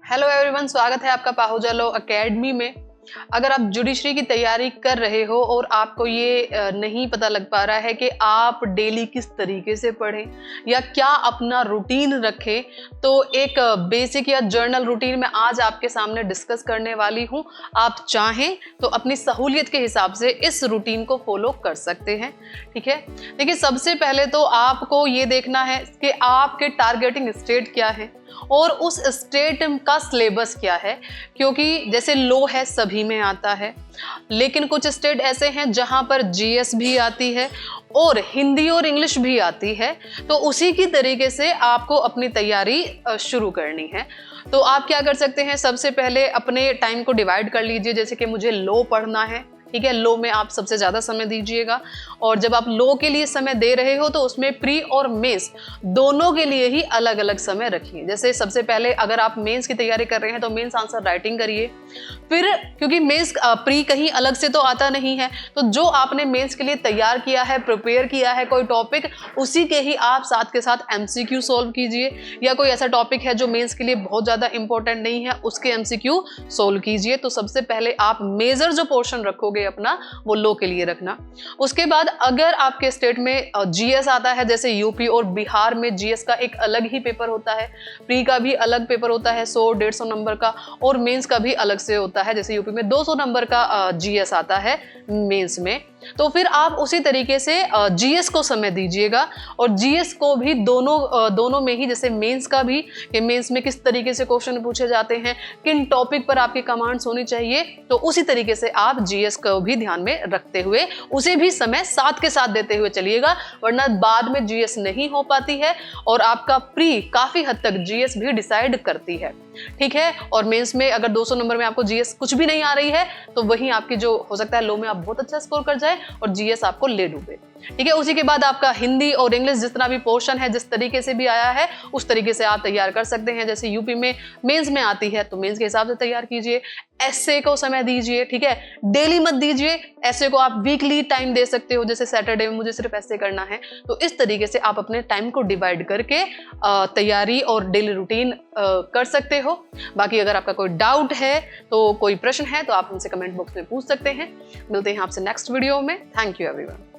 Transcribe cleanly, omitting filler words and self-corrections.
Hello everyone, स्वागत है आपका पाहुजा लॉ एकेडमी में। अगर आप जुडिशरी की तैयारी कर रहे हो और आपको ये नहीं पता लग पा रहा है कि आप डेली किस तरीके से पढ़ें या क्या अपना रूटीन रखें, तो एक बेसिक या जर्नल रूटीन मैं आज आपके सामने डिस्कस करने वाली हूँ। आप चाहें तो अपनी सहूलियत के हिसाब से इस रूटीन को फॉलो कर सकते हैं। ठीक है, देखिए सबसे पहले तो आपको ये देखना है कि आपके टारगेटिंग स्टेट क्या है और उस स्टेट का सिलेबस क्या है, क्योंकि जैसे लॉ है सभी में आता है, लेकिन कुछ स्टेट ऐसे हैं जहां पर जीएस भी आती है और हिंदी और इंग्लिश भी आती है। तो उसी की तरीके से आपको अपनी तैयारी शुरू करनी है। तो आप क्या कर सकते हैं, सबसे पहले अपने टाइम को डिवाइड कर लीजिए। जैसे कि मुझे लॉ पढ़ना है, ठीक है, लॉ में आप सबसे ज़्यादा समय दीजिएगा। और जब आप लॉ के लिए समय दे रहे हो तो उसमें प्री और मेंस दोनों के लिए ही अलग अलग समय रखिए। जैसे सबसे पहले अगर आप मेंस की तैयारी कर रहे हैं तो मेंस आंसर राइटिंग करिए। फिर क्योंकि मेंस प्री कहीं अलग से तो आता नहीं है, तो जो आपने मेंस के लिए तैयार किया है, प्रिपेयर किया है कोई टॉपिक, उसी के ही आप साथ के साथ एमसीक्यू सॉल्व कीजिए। या कोई ऐसा टॉपिक है जो मेंस के लिए बहुत ज़्यादा इंपॉर्टेंट नहीं है, उसके एमसीक्यू सॉल्व कीजिए। तो सबसे पहले आप मेजर जो पोर्शन रखोगे अपना, वो लॉ के लिए रखना। उसके बाद अगर आपके स्टेट में जीएस आता है, जैसे यूपी और बिहार में जीएस का एक अलग ही पेपर होता है, प्री का भी अलग पेपर होता है 100-150 नंबर का, और मेंस का भी अलग से होता है। जैसे यूपी में 200 नंबर का जीएस आता है मेंस में, तो फिर आप उसी तरीके से जीएस को समय दीजिएगा। और जीएस को भी दोनों में ही, जैसे मेंस का भी, कि मेंस में किस तरीके से क्वेश्चन पूछे जाते हैं, किन टॉपिक पर आपकी कमांड्स होनी चाहिए, तो उसी तरीके से आप जीएस को भी ध्यान में रखते हुए उसे भी समय साथ के साथ देते हुए चलिएगा, वरना बाद में जीएस नहीं हो पाती है और आपका प्री काफी हद तक जीएस भी डिसाइड करती है। ठीक है, और मेंस में अगर 200 नंबर में आपको जीएस कुछ भी नहीं आ रही है तो वहीं आपकी जो हो सकता है लॉ में आप बहुत अच्छा स्कोर कर जाए और जीएस आपको ले डूबे। ठीक है, उसी के बाद आपका हिंदी और इंग्लिश जितना भी पोर्शन है, जिस तरीके से भी आया है उस तरीके से आप तैयार कर सकते हैं। जैसे यूपी में मेंस में आती है तो मेंस के हिसाब से तैयार कीजिए। एस्से को समय दीजिए, ठीक है, डेली मत दीजिए। एस्से को आप वीकली टाइम दे सकते हो, जैसे सैटरडे में मुझे सिर्फ एस्से करना है। तो इस तरीके से आप अपने टाइम को डिवाइड करके तैयारी और डेली रूटीन कर सकते हो। बाकी अगर आपका कोई डाउट है, तो कोई प्रश्न है, तो आप हमसे कमेंट बॉक्स में पूछ सकते हैं। मिलते हैं आपसे नेक्स्ट वीडियो में। Thank you everyone.